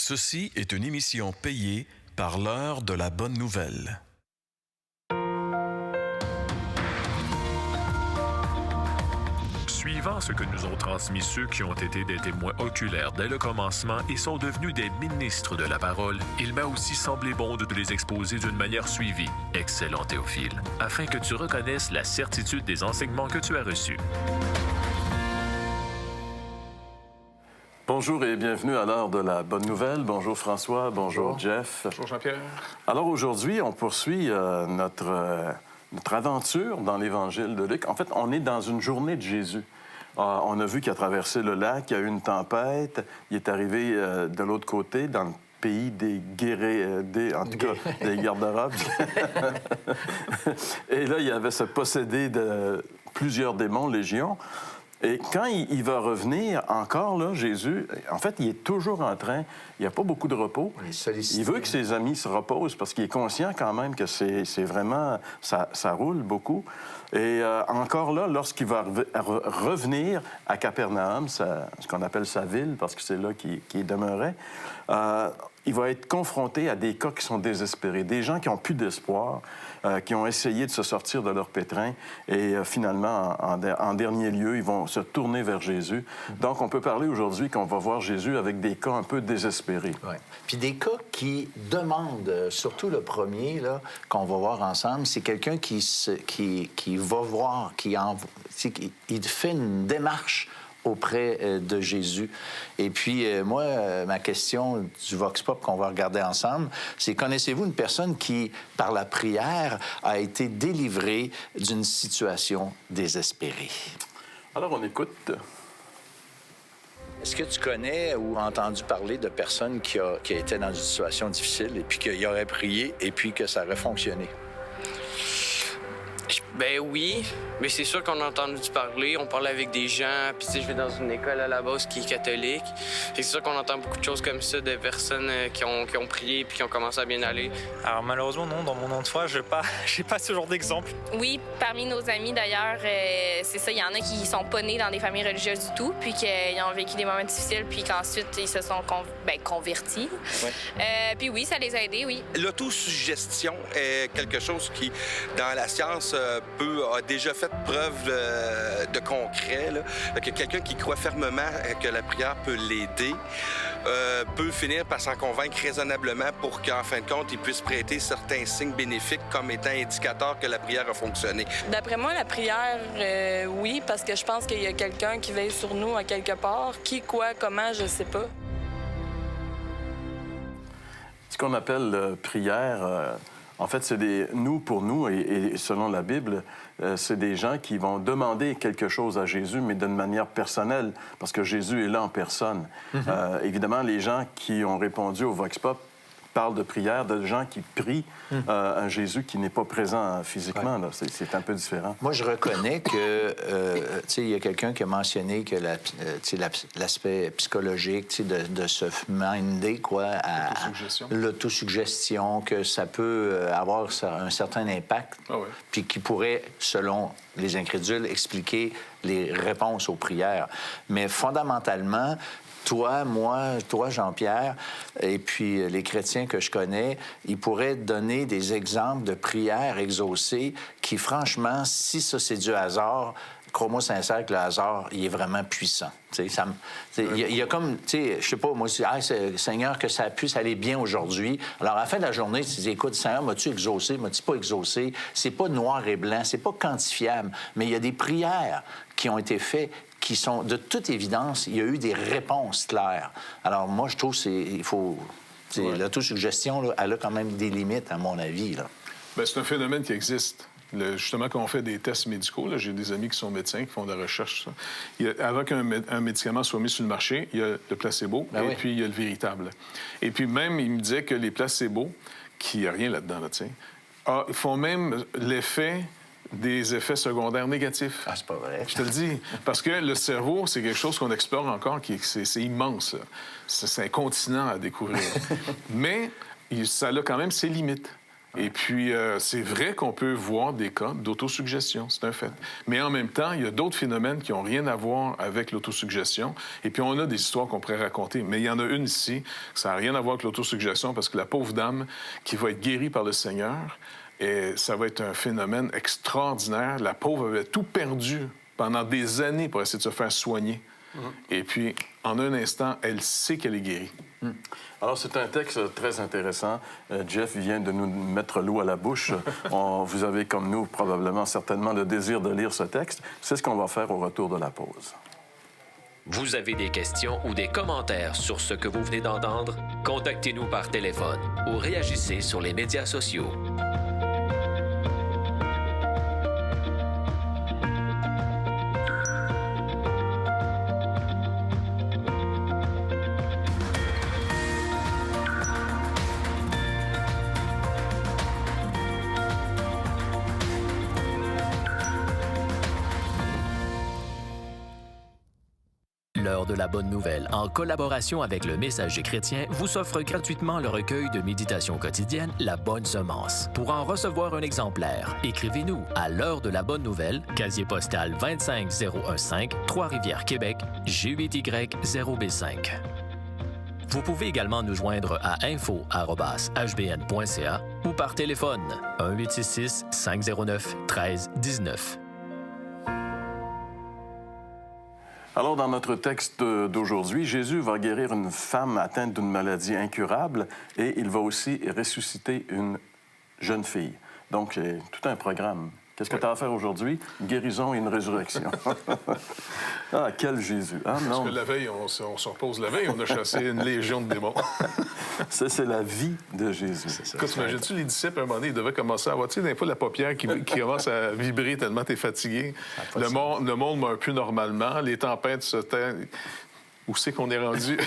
Ceci est une émission payée par l'heure de la bonne nouvelle. Suivant ce que nous ont transmis ceux qui ont été des témoins oculaires dès le commencement et sont devenus des ministres de la parole, il m'a aussi semblé bon de te les exposer d'une manière suivie, excellent Théophile, afin que tu reconnaisses la certitude des enseignements que tu as reçus. Bonjour et bienvenue à l'heure de la bonne nouvelle. Bonjour François, bonjour Jeff. Bonjour Jean-Pierre. Alors aujourd'hui, on poursuit notre aventure dans l'Évangile de Luc. En fait, on est dans une journée de Jésus. On a vu qu'il a traversé le lac, il y a eu une tempête, il est arrivé de l'autre côté, dans le pays des en tout cas, des garde-robes. Et là, il y avait ce possédé de plusieurs démons, légions. Et quand il va revenir, encore là, Jésus, en fait, il est toujours en train, il n'y a pas beaucoup de repos. Il veut que ses amis se reposent parce qu'il est conscient quand même que c'est vraiment, ça roule beaucoup. Et encore là, lorsqu'il va revenir à Capernaum, ce qu'on appelle sa ville, parce que c'est là qu'il demeurait, il va être confronté à des cas qui sont désespérés, des gens qui n'ont plus d'espoir, qui ont essayé de se sortir de leur pétrin et finalement, en dernier lieu, ils vont se tourner vers Jésus. Donc, on peut parler aujourd'hui qu'on va voir Jésus avec des cas un peu désespérés. Ouais. Puis des cas qui demandent, surtout le premier là, qu'on va voir ensemble, c'est quelqu'un qui va voir, il fait une démarche auprès de Jésus. Et puis, moi, ma question du Vox Pop qu'on va regarder ensemble, c'est connaissez-vous une personne qui, par la prière, a été délivrée d'une situation désespérée? Alors, on écoute. Est-ce que tu connais ou as entendu parler de personnes qui étaient dans une situation difficile et puis qui auraient prié et puis que ça aurait fonctionné? Ben oui, mais c'est sûr qu'on a entendu parler, on parle avec des gens, puis tu sais, je vais dans une école à la base qui est catholique. C'est sûr qu'on entend beaucoup de choses comme ça de personnes qui ont prié puis qui ont commencé à bien aller. Alors malheureusement non, dans mon entourage, j'ai pas ce genre d'exemple. Oui, parmi nos amis d'ailleurs, c'est ça, il y en a qui sont pas nés dans des familles religieuses du tout, puis qu'ils ont vécu des moments difficiles, puis qu'ensuite ils se sont convertis. Ouais. Puis oui, ça les a aidés, oui. L'autosuggestion est quelque chose qui, dans la science, a déjà fait preuve de concret. Là. Que quelqu'un qui croit fermement que la prière peut l'aider peut finir par s'en convaincre raisonnablement pour qu'en fin de compte, il puisse prêter certains signes bénéfiques comme étant indicateurs que la prière a fonctionné. D'après moi, la prière, oui, parce que je pense qu'il y a quelqu'un qui veille sur nous à quelque part. Qui, quoi, comment, je sais pas. Ce qu'on appelle prière... En fait, c'est nous, pour nous, et selon la Bible, c'est des gens qui vont demander quelque chose à Jésus, mais d'une manière personnelle, parce que Jésus est là en personne. Évidemment, les gens qui ont répondu au Vox Pop parlent de prière, de gens qui prient un Jésus qui n'est pas présent physiquement. Là. C'est un peu différent. Moi, je reconnais que, il y a quelqu'un qui a mentionné que l'aspect psychologique, de se minder, à l'autosuggestion, que ça peut avoir un certain impact, puis qui pourrait, selon les incrédules, expliquer les réponses aux prières. Mais fondamentalement, toi, Jean-Pierre, et puis les chrétiens que je connais, ils pourraient donner des exemples de prières exaucées qui, franchement, si ça, c'est du hasard, crois-moi sincère que le hasard, il est vraiment puissant. Il y a comme, je sais pas, moi, Seigneur, que ça puisse aller bien aujourd'hui. Alors, à la fin de la journée, tu dis, écoute, Seigneur, m'as-tu exaucé, m'as-tu pas exaucé? C'est pas noir et blanc, c'est pas quantifiable, mais il y a des prières qui ont été faites qui sont, de toute évidence, il y a eu des réponses claires. Alors, moi, je trouve l'autosuggestion, là, elle a quand même des limites, à mon avis. Là. Bien, c'est un phénomène qui existe. Justement, quand on fait des tests médicaux, là, j'ai des amis qui sont médecins, qui font de la recherche. Avant qu'un médicament soit mis sur le marché, il y a le placebo et puis il y a le véritable. Et puis même, il me disait que les placebos, qu'il n'y a rien là-dedans, là, ils font même l'effet des effets secondaires négatifs. Ah, c'est pas vrai. Je te le dis. Parce que le cerveau, c'est quelque chose qu'on explore encore, c'est immense. C'est un continent à découvrir. Mais ça a quand même ses limites. Et puis, c'est vrai qu'on peut voir des cas d'autosuggestion, c'est un fait. Mais en même temps, il y a d'autres phénomènes qui n'ont rien à voir avec l'autosuggestion. Et puis, on a des histoires qu'on pourrait raconter. Mais il y en a une ici, ça n'a rien à voir avec l'autosuggestion, parce que la pauvre dame qui va être guérie par le Seigneur, et ça va être un phénomène extraordinaire. La pauvre avait tout perdu pendant des années pour essayer de se faire soigner. Et puis, en un instant, elle sait qu'elle est guérie. Alors, c'est un texte très intéressant. Jeff vient de nous mettre l'eau à la bouche. Vous avez, comme nous, probablement, certainement le désir de lire ce texte. C'est ce qu'on va faire au retour de la pause. Vous avez des questions ou des commentaires sur ce que vous venez d'entendre? Contactez-nous par téléphone ou réagissez sur les médias sociaux. L'heure de la bonne nouvelle, en collaboration avec le Messager chrétien, vous offre gratuitement le recueil de méditation quotidienne La Bonne Semence. Pour en recevoir un exemplaire, écrivez-nous à l'heure de la bonne nouvelle, casier postal 25015, Trois-Rivières, Québec, G8Y0B5. Vous pouvez également nous joindre à info@hbn.ca ou par téléphone 1-866-509-1319. Alors, dans notre texte d'aujourd'hui, Jésus va guérir une femme atteinte d'une maladie incurable et il va aussi ressusciter une jeune fille. Donc, c'est tout un programme. Qu'est-ce que tu as à faire aujourd'hui? Guérison et une résurrection. Ah, quel Jésus! Ah, non. Parce que la veille, on se repose la veille, on a chassé une légion de démons. Ça, c'est la vie de Jésus. Écoute, imagines-tu, les disciples, à un moment donné, ils devaient commencer à avoir, tu sais, des fois, la paupière qui commence à vibrer tellement t'es fatigué. Le monde meurt plus normalement, les tempêtes se taisent. Où c'est qu'on est rendu?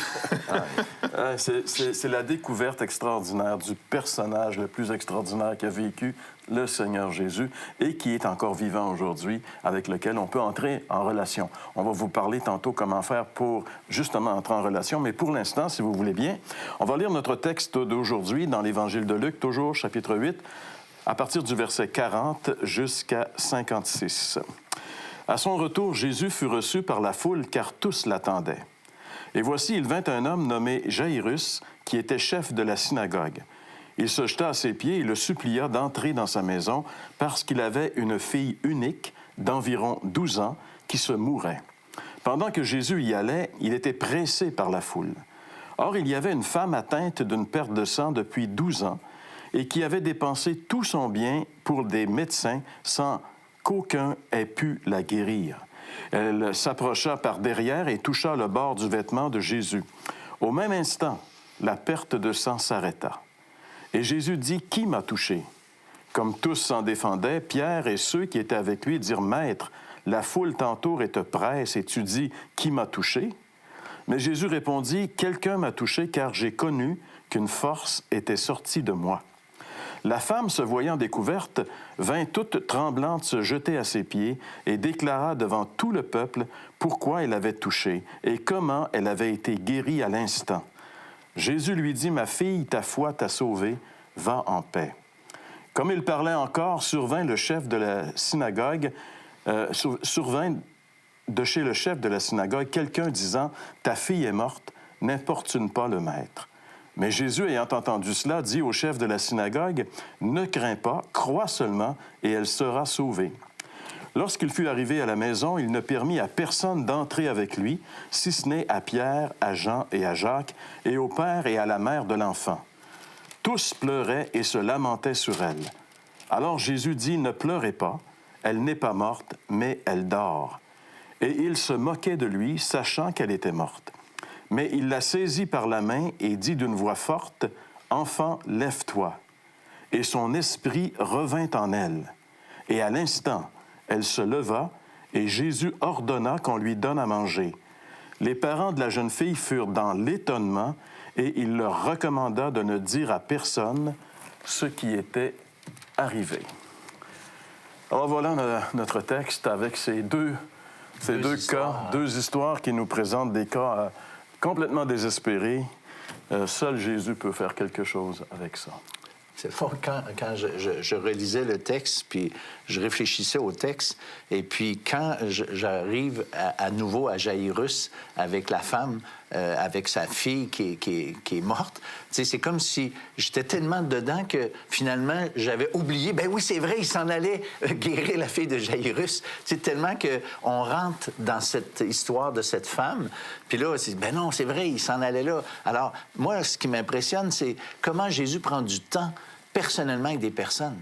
C'est la découverte extraordinaire du personnage le plus extraordinaire qu'a vécu le Seigneur Jésus et qui est encore vivant aujourd'hui, avec lequel on peut entrer en relation. On va vous parler tantôt comment faire pour justement entrer en relation, mais pour l'instant, si vous voulez bien, on va lire notre texte d'aujourd'hui dans l'Évangile de Luc, toujours chapitre 8, à partir du verset 40 jusqu'à 56. À son retour, Jésus fut reçu par la foule, car tous l'attendaient. Et voici, il vint un homme nommé Jaïrus, qui était chef de la synagogue. Il se jeta à ses pieds et le supplia d'entrer dans sa maison parce qu'il avait une fille unique d'environ 12 ans qui se mourait. Pendant que Jésus y allait, il était pressé par la foule. Or, il y avait une femme atteinte d'une perte de sang depuis 12 ans et qui avait dépensé tout son bien pour des médecins sans qu'aucun ait pu la guérir. Elle s'approcha par derrière et toucha le bord du vêtement de Jésus. Au même instant, la perte de sang s'arrêta. Et Jésus dit, « Qui m'a touché? » Comme tous s'en défendaient, Pierre et ceux qui étaient avec lui dirent, « Maître, la foule t'entoure et te presse, et tu dis, « Qui m'a touché? » Mais Jésus répondit, « Quelqu'un m'a touché, car j'ai connu qu'une force était sortie de moi. » La femme, se voyant découverte, vint toute tremblante se jeter à ses pieds et déclara devant tout le peuple pourquoi elle avait touché et comment elle avait été guérie à l'instant. Jésus lui dit, « Ma fille, ta foi t'a sauvée, va en paix. » Comme il parlait encore, survint le chef de la synagogue, survint de chez le chef de la synagogue quelqu'un disant, « Ta fille est morte, n'importune pas le maître. » Mais Jésus, ayant entendu cela, dit au chef de la synagogue, « Ne crains pas, crois seulement, et elle sera sauvée. » Lorsqu'il fut arrivé à la maison, il ne permit à personne d'entrer avec lui, si ce n'est à Pierre, à Jean et à Jacques, et au père et à la mère de l'enfant. Tous pleuraient et se lamentaient sur elle. Alors Jésus dit, « Ne pleurez pas, elle n'est pas morte, mais elle dort. » Et il se moquait de lui, sachant qu'elle était morte. Mais il la saisit par la main et dit d'une voix forte, « Enfant, lève-toi. » Et son esprit revint en elle. Et à l'instant, elle se leva, et Jésus ordonna qu'on lui donne à manger. Les parents de la jeune fille furent dans l'étonnement, et il leur recommanda de ne dire à personne ce qui était arrivé. Alors voilà notre texte avec ces deux cas, deux histoires qui nous présentent des cas complètement désespérés. Seul Jésus peut faire quelque chose avec ça. C'est fort, quand je relisais le texte, puis je réfléchissais au texte, et puis quand j'arrive à nouveau à Jaïrus avec la femme, avec sa fille qui est morte, c'est comme si j'étais tellement dedans que finalement, j'avais oublié, ben oui, c'est vrai, il s'en allait guérir la fille de Jaïrus. C'est tellement qu'on rentre dans cette histoire de cette femme, puis là, c'est, ben non, c'est vrai, il s'en allait là. Alors, moi, ce qui m'impressionne, c'est comment Jésus prend du temps personnellement avec des personnes.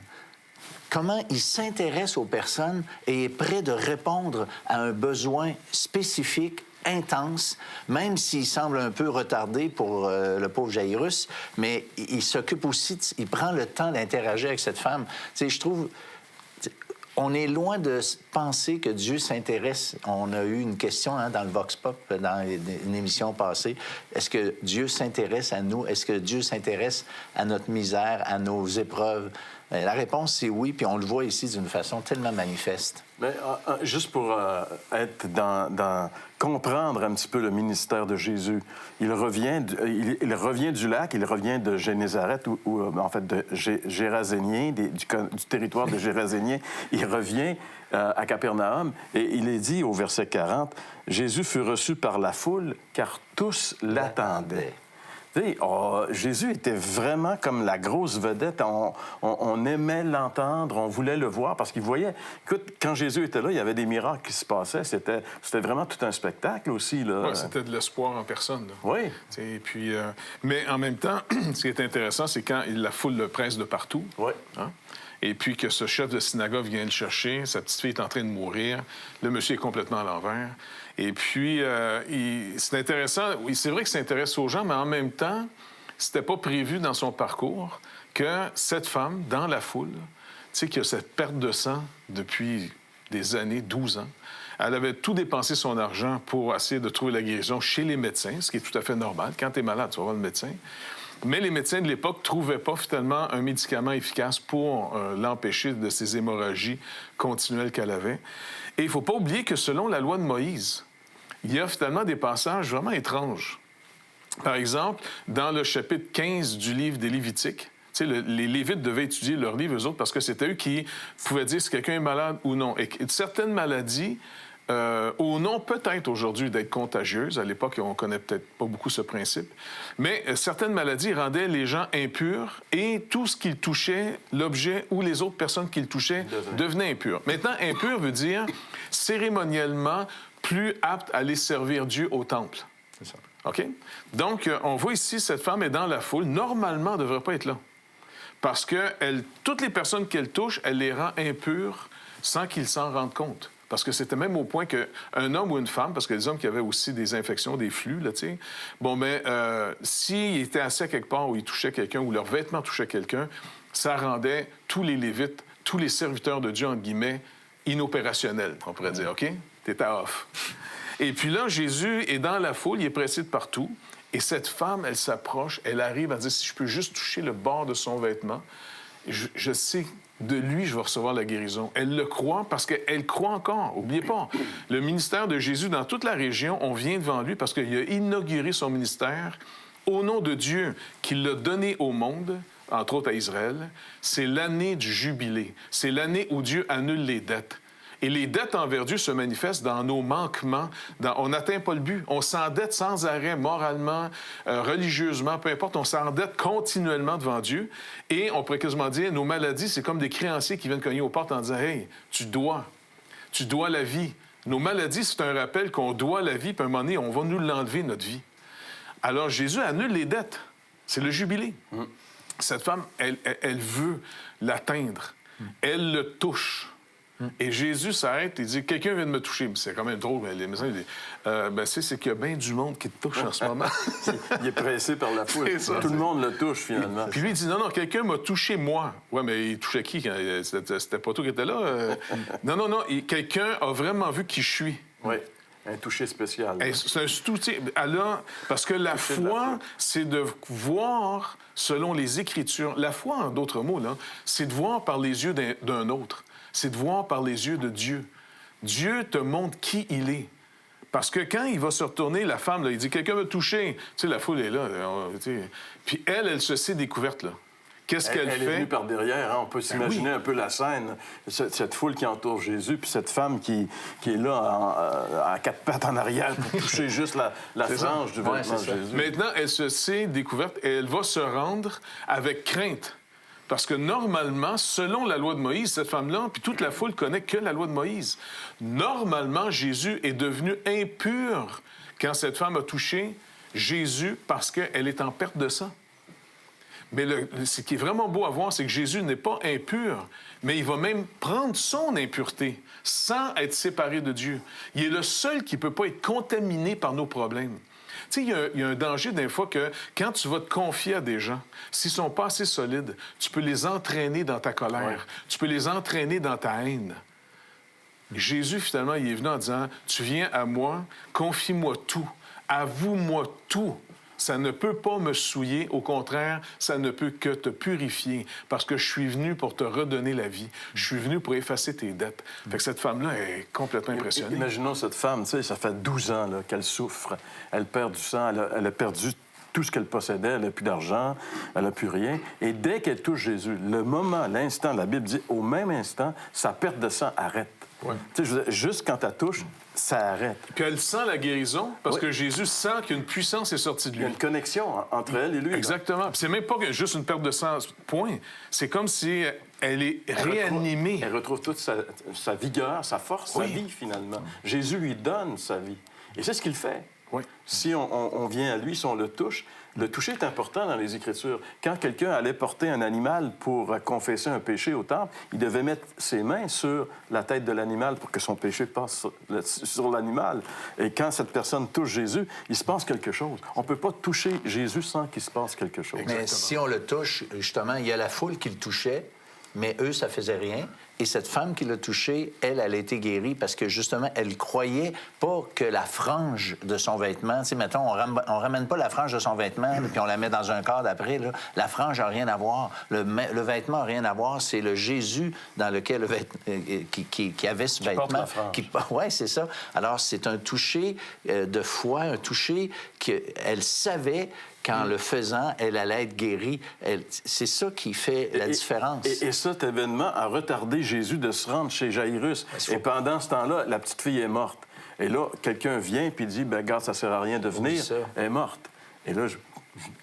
Comment il s'intéresse aux personnes et est prêt de répondre à un besoin spécifique, intense, même s'il semble un peu retardé pour le pauvre Jaïrus, mais il s'occupe aussi, il prend le temps d'interagir avec cette femme. Tu sais, je trouve... On est loin de penser que Dieu s'intéresse. On a eu une question dans le Vox Pop, dans une émission passée. Est-ce que Dieu s'intéresse à nous? Est-ce que Dieu s'intéresse à notre misère, à nos épreuves? La réponse, c'est oui, puis on le voit ici d'une façon tellement manifeste. Mais juste pour être comprendre un petit peu le ministère de Jésus, il revient du lac, il revient de Génézareth, ou en fait de Gérasénien, du territoire de Gérasénien. Il revient à Capernaum et il est dit au verset 40, « Jésus fut reçu par la foule, car tous l'attendaient. » Jésus était vraiment comme la grosse vedette. On aimait l'entendre, on voulait le voir parce qu'il voyait... Écoute, quand Jésus était là, il y avait des miracles qui se passaient. C'était vraiment tout un spectacle aussi. Oui, c'était de l'espoir en personne. Là. Oui. Et puis, mais en même temps, ce qui est intéressant, c'est quand la foule le presse de partout. Oui. Hein? Et puis que ce chef de synagogue vient le chercher, sa petite fille est en train de mourir, le monsieur est complètement à l'envers. Et puis, c'est intéressant, oui, c'est vrai que ça intéresse aux gens, mais en même temps, c'était pas prévu dans son parcours que cette femme, dans la foule, tu sais, qui a cette perte de sang depuis des années, 12 ans, elle avait tout dépensé son argent pour essayer de trouver la guérison chez les médecins, ce qui est tout à fait normal. Quand tu es malade, tu vas voir le médecin. Mais les médecins de l'époque ne trouvaient pas finalement un médicament efficace pour l'empêcher de ces hémorragies continuelles qu'elle avait. Et il ne faut pas oublier que selon la loi de Moïse, il y a finalement des passages vraiment étranges. Par exemple, dans le chapitre 15 du livre des Lévitiques, les Lévites devaient étudier leur livre, eux autres, parce que c'était eux qui pouvaient dire si quelqu'un est malade ou non. Et certaines maladies, au nom peut-être aujourd'hui d'être contagieuses, à l'époque, on ne connaît peut-être pas beaucoup ce principe, mais certaines maladies rendaient les gens impurs et tout ce qu'ils touchaient, l'objet ou les autres personnes qui le touchaient, devenaient impurs. Maintenant, impur veut dire cérémoniellement plus apte à aller servir Dieu au temple. C'est ça. OK? Donc, on voit ici, cette femme est dans la foule. Normalement, elle ne devrait pas être là. Parce que toutes les personnes qu'elle touche, elle les rend impures sans qu'ils s'en rendent compte. Parce que c'était même au point qu'un homme ou une femme, parce que les hommes qui avaient aussi des infections, des flux, là, tu sais, bon, bien, s'ils étaient assis à quelque part où ils touchaient quelqu'un, ou leurs vêtements touchaient quelqu'un, ça rendait tous les Lévites, tous les serviteurs de Dieu, entre guillemets, inopérationnels, on pourrait dire, OK? T'es à off. Et puis là, Jésus est dans la foule, il est pressé de partout, et cette femme, elle s'approche, elle arrive à dire, si je peux juste toucher le bord de son vêtement, je sais de lui, je vais recevoir la guérison. Elle le croit parce qu'elle croit encore. N'oubliez pas, le ministère de Jésus dans toute la région, on vient devant lui parce qu'il a inauguré son ministère au nom de Dieu qu'il l'a donné au monde, entre autres à Israël. C'est l'année du jubilé. C'est l'année où Dieu annule les dettes. Et les dettes envers Dieu se manifestent dans nos manquements. On n'atteint pas le but. On s'endette sans arrêt, moralement, religieusement, peu importe. On s'endette continuellement devant Dieu. Et on pourrait quasiment dire, nos maladies, c'est comme des créanciers qui viennent cogner aux portes en disant « Hey, tu dois la vie. » Nos maladies, c'est un rappel qu'on doit la vie, puis à un moment donné, on va nous l'enlever, notre vie. Alors, Jésus annule les dettes. C'est le jubilé. Cette femme, elle veut l'atteindre. Elle le touche. Et Jésus s'arrête et dit, quelqu'un vient de me toucher. C'est quand même drôle, mais les médecins disent, c'est qu'il y a bien du monde qui te touche en ce moment. Il est pressé par la foule. Tout le monde le touche, finalement. Puis lui, il dit, non, quelqu'un m'a touché, moi. Oui, mais il touchait qui? C'était pas toi qui étais là? Non, quelqu'un a vraiment vu qui je suis. Oui. Un toucher spécial. C'est un toucher. Alors, parce que la foi, c'est de voir selon les Écritures. La foi, en d'autres mots, là, c'est de voir par les yeux d'un autre. C'est de voir par les yeux de Dieu. Dieu te montre qui il est. Parce que quand il va se retourner, la femme, là, il dit, quelqu'un m'a touché. Tu sais, la foule est là. Puis elle se sait découverte, là. qu'est-ce qu'elle fait? Elle est venue par derrière. Hein? On peut s'imaginer un peu la scène. Cette foule qui entoure Jésus, puis cette femme qui est là à quatre pattes en arrière pour toucher juste la frange du vêtement de Jésus. Maintenant, elle se sait découverte et elle va se rendre avec crainte. Parce que normalement, selon la loi de Moïse, cette femme-là, puis toute la foule connaît que la loi de Moïse. Normalement, Jésus est devenu impur quand cette femme a touché Jésus parce qu'elle est en perte de sang. Mais ce qui est vraiment beau à voir, c'est que Jésus n'est pas impur, mais il va même prendre son impureté sans être séparé de Dieu. Il est le seul qui ne peut pas être contaminé par nos problèmes. Tu sais, il y a un danger des fois que quand tu vas te confier à des gens, s'ils ne sont pas assez solides, tu peux les entraîner dans ta colère, tu peux les entraîner dans ta haine. Jésus, finalement, il est venu en disant, « Tu viens à moi, confie-moi tout, avoue-moi tout. Ça ne peut pas me souiller, au contraire, ça ne peut que te purifier, parce que je suis venu pour te redonner la vie. Je suis venu pour effacer tes dettes. » Fait que cette femme-là est complètement impressionnée. Imaginons cette femme, tu sais, ça fait 12 ans là, qu'elle souffre. Elle perd du sang, elle a perdu tout ce qu'elle possédait, elle n'a plus d'argent, elle n'a plus rien. Et dès qu'elle touche Jésus, le moment, l'instant, la Bible dit, au même instant, sa perte de sang arrête. Ouais. Tu sais, juste quand elle touche, ça arrête. Puis elle sent la guérison parce que Jésus sent qu'une puissance est sortie de lui. Il y a une connexion entre elle et lui. Exactement. Puis c'est même pas juste une perte de sang, point. C'est comme si elle est réanimée. Elle retrouve toute sa vigueur, sa force, sa vie, finalement. Jésus lui donne sa vie. Et c'est ce qu'il fait. Oui. Si on vient à lui, si on le touche, le toucher est important dans les Écritures. Quand quelqu'un allait porter un animal pour confesser un péché au temple, il devait mettre ses mains sur la tête de l'animal pour que son péché passe sur l'animal. Et quand cette personne touche Jésus, il se passe quelque chose. On ne peut pas toucher Jésus sans qu'il se passe quelque chose. Mais si on le touche, justement, il y a la foule qui le touchait, mais eux, ça faisait rien. Et cette femme qui l'a touchée, elle a été guérie parce que, justement, elle croyait pas que la frange de son vêtement... Tu sais, mettons, on ramène pas la frange de son vêtement, puis on la met dans un cadre après, là. La frange n'a rien à voir. Le vêtement n'a rien à voir. C'est le Jésus dans lequel qui avait ce vêtement. Oui, c'est ça. Alors, c'est un toucher de foi, un toucher qu'elle savait... Qu'en le faisant, elle allait être guérie. C'est ça qui fait la différence. Et cet événement a retardé Jésus de se rendre chez Jairus. Et pendant ce temps-là, la petite fille est morte. Et là, quelqu'un vient et dit, bien, regarde, ça ne sert à rien de venir. Elle est morte. Et là,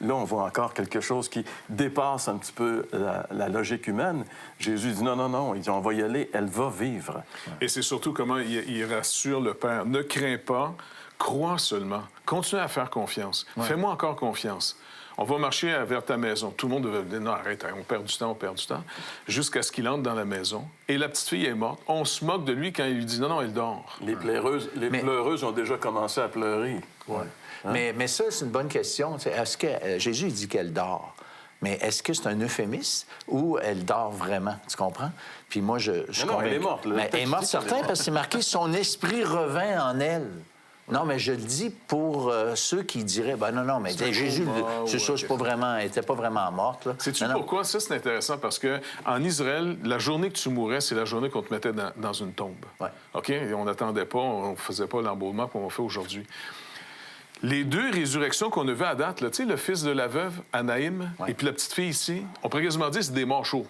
on voit encore quelque chose qui dépasse un petit peu la logique humaine. Jésus dit, non. Il dit, on va y aller, elle va vivre. Et c'est surtout comment il rassure le Père. Ne crains pas. Crois seulement. Continue à faire confiance. Ouais. Fais-moi encore confiance. On va marcher vers ta maison. Tout le monde devait dire, non, arrête, on perd du temps. Jusqu'à ce qu'il entre dans la maison. Et la petite fille est morte. On se moque de lui quand il lui dit, non, elle dort. Les pleureuses ont déjà commencé à pleurer. Ouais. Hein? Mais ça, c'est une bonne question. Est-ce que Jésus dit qu'elle dort? Mais est-ce que c'est un euphémisme ou elle dort vraiment? Tu comprends? Puis moi, je non, elle est morte. Elle est morte, certain, parce que c'est marqué « son esprit revint en elle ». Non, mais je le dis pour ceux qui diraient, ben non, mais Jésus, c'est ça, c'est pas vraiment, elle n'était pas vraiment morte. Sais-tu pourquoi? Ça, c'est intéressant parce qu'en Israël, la journée que tu mourais, c'est la journée qu'on te mettait dans une tombe. Ouais. OK? Et on n'attendait pas, on ne faisait pas l'embaumement comme on fait aujourd'hui. Les deux résurrections qu'on a vues à date, tu sais, le fils de la veuve, Anaïm, et puis la petite fille ici, on pourrait quasiment dire que c'est des morts chauds.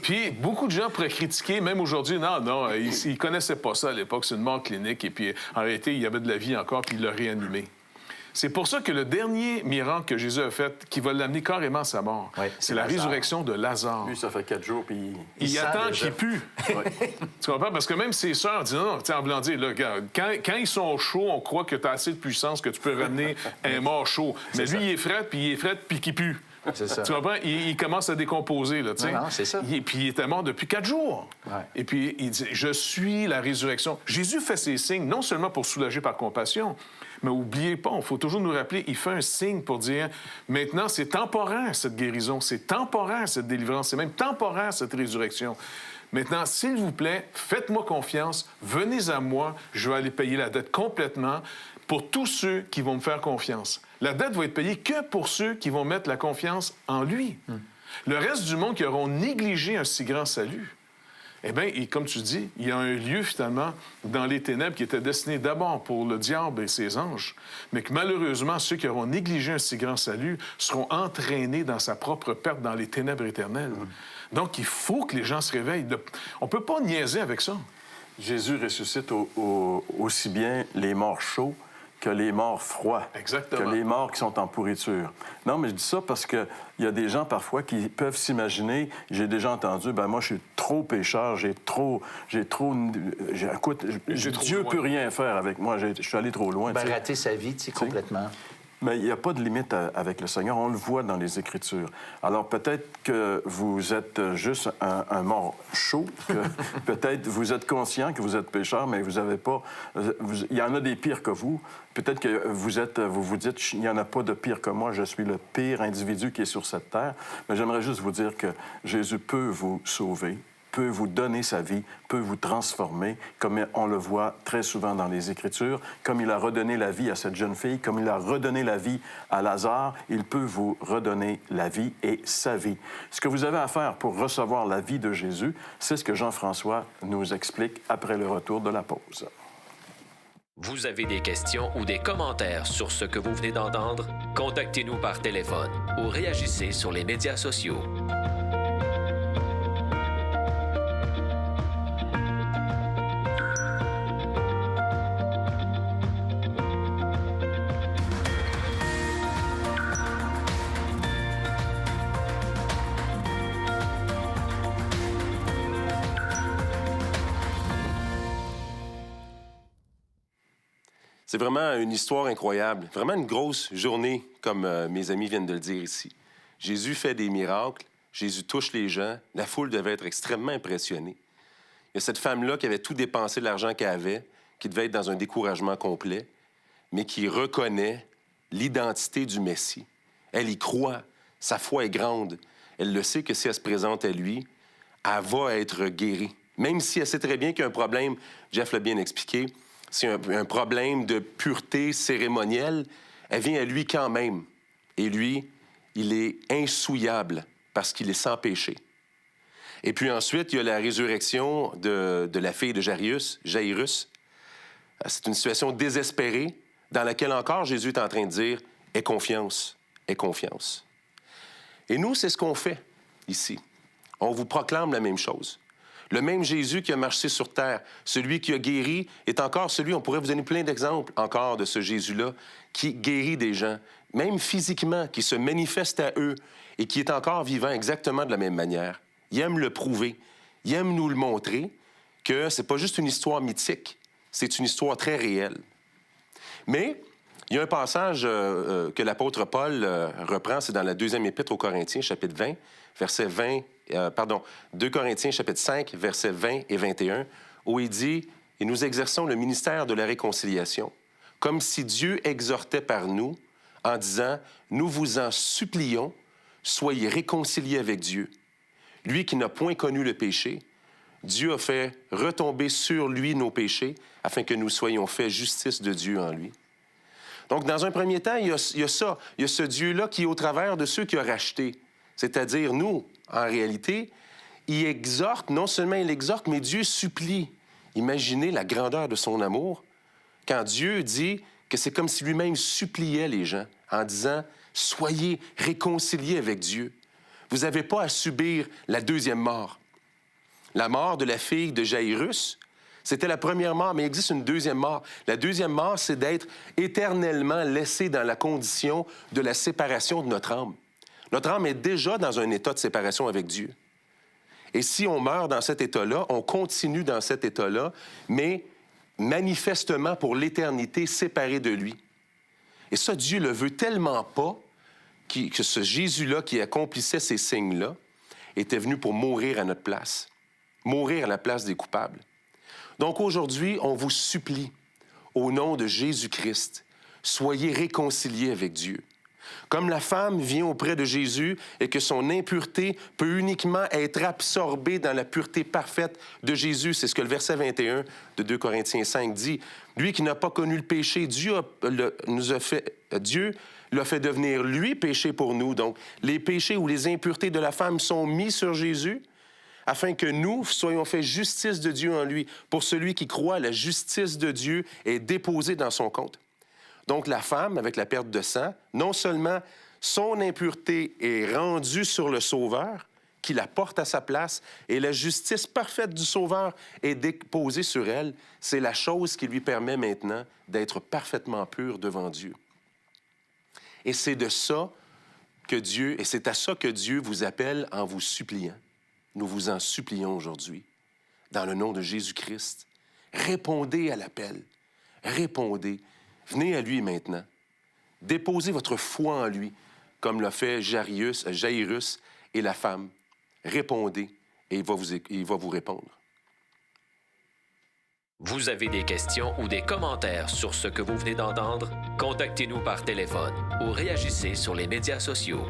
Puis beaucoup de gens pourraient critiquer, même aujourd'hui, non, ils connaissaient pas ça à l'époque, c'est une mort clinique, et puis en réalité, il y avait de la vie encore, puis il l'a réanimé. C'est pour ça que le dernier miracle que Jésus a fait, qui va l'amener carrément à sa mort, c'est la résurrection de Lazare. Lui, ça fait 4 jours, puis il attend qu'il pue. Tu comprends? Parce que même ses sœurs disent, non, en voulant dire, là, quand ils sont chauds, on croit que tu as assez de puissance que tu peux ramener un mort chaud. Mais lui, il est fret, puis qu'il pue. C'est ça. Tu comprends? Il commence à décomposer, là, tu sais. Non, c'est ça. Puis il était mort depuis 4 jours. Ouais. Et puis il dit, je suis la résurrection. Jésus fait ces signes, non seulement pour soulager par compassion, mais n'oubliez pas, il faut toujours nous rappeler, il fait un signe pour dire, maintenant, c'est temporaire, cette guérison, c'est temporaire, cette délivrance, c'est même temporaire, cette résurrection. Maintenant, s'il vous plaît, faites-moi confiance, venez à moi, je vais aller payer la dette complètement pour tous ceux qui vont me faire confiance. La dette va être payée que pour ceux qui vont mettre la confiance en lui. Le reste du monde qui auront négligé un si grand salut, eh bien, comme tu dis, il y a un lieu, finalement, dans les ténèbres qui était destiné d'abord pour le diable et ses anges, mais que malheureusement, ceux qui auront négligé un si grand salut seront entraînés dans sa propre perte dans les ténèbres éternelles. Donc, il faut que les gens se réveillent. On ne peut pas niaiser avec ça. Jésus ressuscite aussi bien les morts chauds que les morts froids. Exactement. Que les morts qui sont en pourriture. Non, mais je dis ça parce qu'il y a des gens parfois qui peuvent s'imaginer, j'ai déjà entendu, ben moi, je suis trop pécheur, écoute, Dieu ne peut rien faire avec moi, je suis allé trop loin. Ben, rater sa vie, complètement. Mais il n'y a pas de limite avec le Seigneur. On le voit dans les Écritures. Alors, peut-être que vous êtes juste un mort chaud, que peut-être vous êtes conscient que vous êtes pécheur, mais vous n'avez pas... il y en a des pires que vous. Peut-être que vous vous dites, il n'y en a pas de pire que moi, je suis le pire individu qui est sur cette terre. Mais j'aimerais juste vous dire que Jésus peut vous sauver, peut vous donner sa vie, peut vous transformer, comme on le voit très souvent dans les Écritures, comme il a redonné la vie à cette jeune fille, comme il a redonné la vie à Lazare, il peut vous redonner la vie et sa vie. Ce que vous avez à faire pour recevoir la vie de Jésus, c'est ce que Jean-François nous explique après le retour de la pause. Vous avez des questions ou des commentaires sur ce que vous venez d'entendre? Contactez-nous par téléphone ou réagissez sur les médias sociaux. C'est vraiment une histoire incroyable, vraiment une grosse journée, comme mes amis viennent de le dire ici. Jésus fait des miracles, Jésus touche les gens, la foule devait être extrêmement impressionnée. Il y a cette femme-là qui avait tout dépensé de l'argent qu'elle avait, qui devait être dans un découragement complet, mais qui reconnaît l'identité du Messie. Elle y croit, sa foi est grande. Elle le sait que si elle se présente à lui, elle va être guérie. Même si elle sait très bien qu'il y a un problème, Jeff l'a bien expliqué, c'est un problème de pureté cérémonielle, elle vient à lui quand même. Et lui, il est insouillable parce qu'il est sans péché. Et puis ensuite, il y a la résurrection de la fille de Jairus. C'est une situation désespérée dans laquelle encore Jésus est en train de dire « Aie confiance, aie confiance ». Et nous, c'est ce qu'on fait ici. On vous proclame la même chose. Le même Jésus qui a marché sur terre, celui qui a guéri, est encore celui, on pourrait vous donner plein d'exemples encore de ce Jésus-là, qui guérit des gens, même physiquement, qui se manifeste à eux et qui est encore vivant exactement de la même manière. Il aime le prouver, il aime nous le montrer que c'est pas juste une histoire mythique, c'est une histoire très réelle. Mais il y a un passage que l'apôtre Paul reprend, c'est dans la deuxième épître aux Corinthiens, chapitre 20, verset 2 Corinthiens, chapitre 5, versets 20 et 21, où il dit « Et nous exerçons le ministère de la réconciliation, comme si Dieu exhortait par nous, en disant « Nous vous en supplions, soyez réconciliés avec Dieu. Lui qui n'a point connu le péché, Dieu a fait retomber sur lui nos péchés, afin que nous soyons faits justice de Dieu en lui. » Donc, dans un premier temps, il y a ça. Il y a ce Dieu-là qui est au travers de ceux qu'il a rachetés. C'est-à-dire, nous, en réalité, il exhorte, non seulement il exhorte, mais Dieu supplie. Imaginez la grandeur de son amour quand Dieu dit que c'est comme si lui-même suppliait les gens en disant « Soyez réconciliés avec Dieu. Vous n'avez pas à subir la deuxième mort. » La mort de la fille de Jairus, c'était la première mort, mais il existe une deuxième mort. La deuxième mort, c'est d'être éternellement laissé dans la condition de la séparation de notre âme. Notre âme est déjà dans un état de séparation avec Dieu. Et si on meurt dans cet état-là, on continue dans cet état-là, mais manifestement pour l'éternité séparé de lui. Et ça, Dieu le veut tellement pas que ce Jésus-là qui accomplissait ces signes-là était venu pour mourir à notre place, mourir à la place des coupables. Donc aujourd'hui, on vous supplie, au nom de Jésus-Christ, soyez réconciliés avec Dieu. Comme la femme vient auprès de Jésus et que son impureté peut uniquement être absorbée dans la pureté parfaite de Jésus, c'est ce que le verset 21 de 2 Corinthiens 5 dit. Lui qui n'a pas connu le péché, Dieu l'a fait devenir, lui, péché pour nous. Donc, les péchés ou les impuretés de la femme sont mis sur Jésus afin que nous soyons faits justice de Dieu en lui. Pour celui qui croit, la justice de Dieu est déposée dans son compte. Donc la femme, avec la perte de sang, non seulement son impureté est rendue sur le Sauveur, qui la porte à sa place, et la justice parfaite du Sauveur est déposée sur elle. C'est la chose qui lui permet maintenant d'être parfaitement pure devant Dieu. Et c'est de ça que Dieu, et c'est à ça que Dieu vous appelle en vous suppliant. Nous vous en supplions aujourd'hui, dans le nom de Jésus-Christ. Répondez à l'appel. Répondez. Venez à lui maintenant. Déposez votre foi en lui, comme l'a fait Jairus et la femme. Répondez et il va vous répondre. Vous avez des questions ou des commentaires sur ce que vous venez d'entendre? Contactez-nous par téléphone ou réagissez sur les médias sociaux.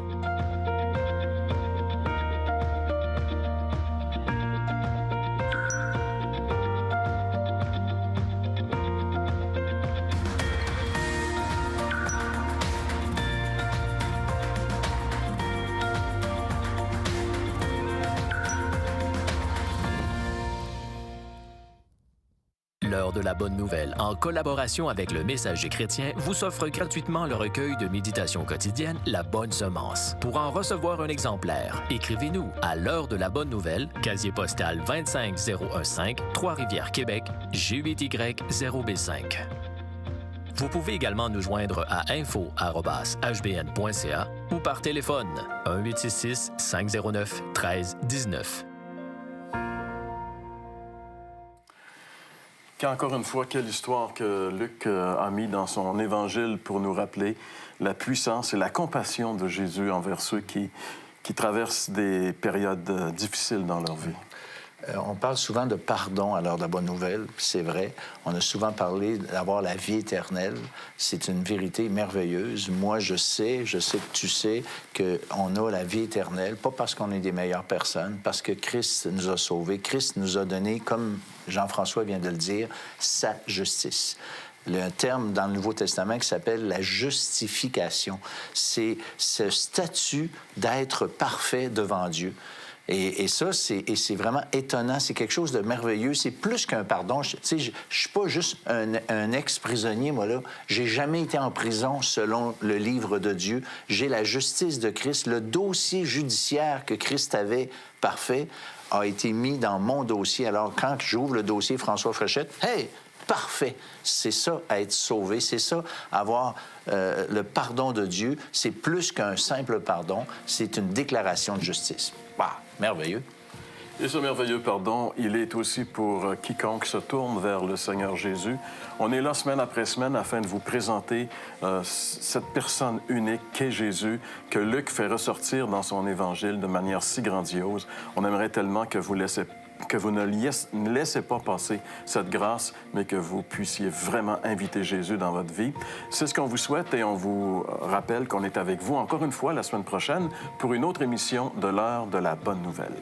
L'heure de la bonne nouvelle, en collaboration avec le Messager chrétien, vous offre gratuitement le recueil de méditation quotidienne La Bonne Semence. Pour en recevoir un exemplaire, écrivez-nous à l'heure de la bonne nouvelle, casier postal 25015, Trois-Rivières, Québec, G8Y0B5. Vous pouvez également nous joindre à info@hbn.ca ou par téléphone 1-866-509-1319. Encore une fois, quelle histoire que Luc a mis dans son évangile pour nous rappeler la puissance et la compassion de Jésus envers ceux qui traversent des périodes difficiles dans leur vie. On parle souvent de pardon à l'heure de la bonne nouvelle, c'est vrai. On a souvent parlé d'avoir la vie éternelle. C'est une vérité merveilleuse. Moi, je sais que tu sais qu'on a la vie éternelle, pas parce qu'on est des meilleures personnes, parce que Christ nous a sauvés. Christ nous a donné, comme Jean-François vient de le dire, sa justice. Il y a un terme dans le Nouveau Testament qui s'appelle la justification. C'est ce statut d'être parfait devant Dieu. Et ça, c'est vraiment étonnant. C'est quelque chose de merveilleux. C'est plus qu'un pardon. Je suis pas juste un ex-prisonnier, moi, là. J'ai jamais été en prison selon le livre de Dieu. J'ai la justice de Christ. Le dossier judiciaire que Christ avait parfait a été mis dans mon dossier. Alors, quand j'ouvre le dossier François Fréchette, hey! Parfait. C'est ça, être sauvé. C'est ça, avoir le pardon de Dieu. C'est plus qu'un simple pardon. C'est une déclaration de justice. Wow, merveilleux. Et ce merveilleux pardon, il est aussi pour quiconque se tourne vers le Seigneur Jésus. On est là semaine après semaine afin de vous présenter cette personne unique qu'est Jésus, que Luc fait ressortir dans son évangile de manière si grandiose. On aimerait tellement que vous ne laissez pas passer cette grâce, mais que vous puissiez vraiment inviter Jésus dans votre vie. C'est ce qu'on vous souhaite et on vous rappelle qu'on est avec vous encore une fois la semaine prochaine pour une autre émission de l'heure de la bonne nouvelle.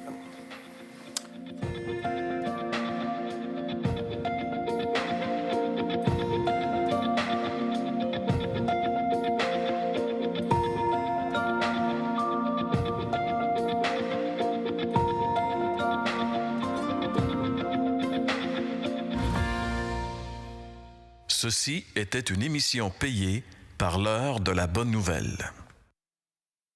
Ceci était une émission payée par l'heure de la bonne nouvelle.